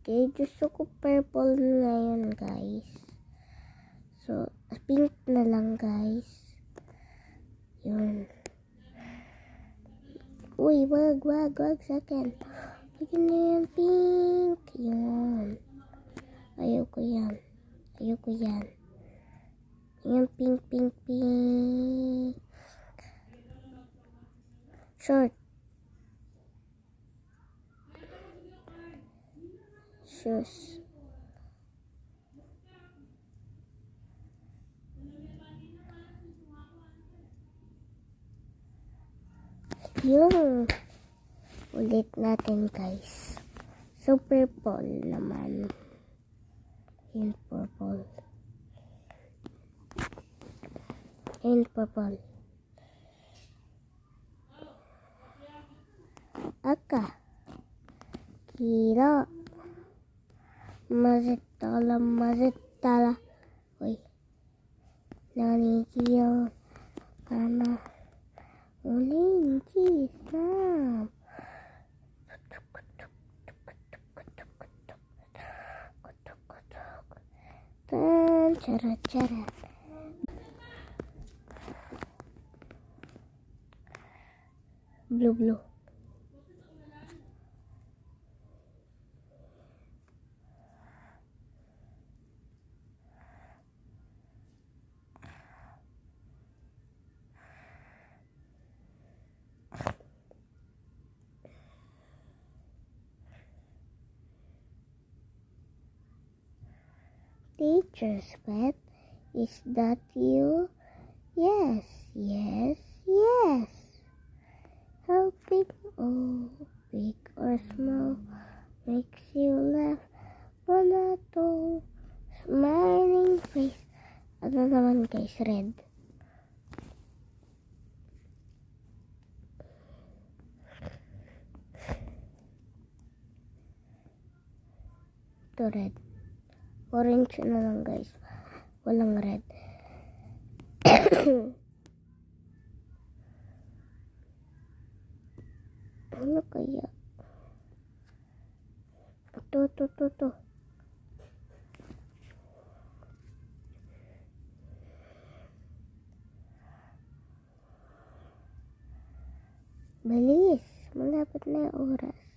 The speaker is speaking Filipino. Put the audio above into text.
Okay, gusto ko purple ngayon, guys. So, pink na lang, guys. Yun. Uy, wag second. Bigyan na yan, pink. Yun. Ayoko yan. Yan, pink. Short. Shoes. Yung ulit natin, guys. So, purple naman. Yung purple. Aka. Kira. Mazitala. Uy. Nanikiyo. Kana. Uling kisam. Tan cara. Blue. Teacher's pet, is that you? Yes. Helping, oh, big or small, makes you laugh, but not all. Smiling face. Ano naman, guys, red. Ito red. Orange na lang, guys. Walang red. Ano kaya? Ito. Bilis. Malapit na yung oras.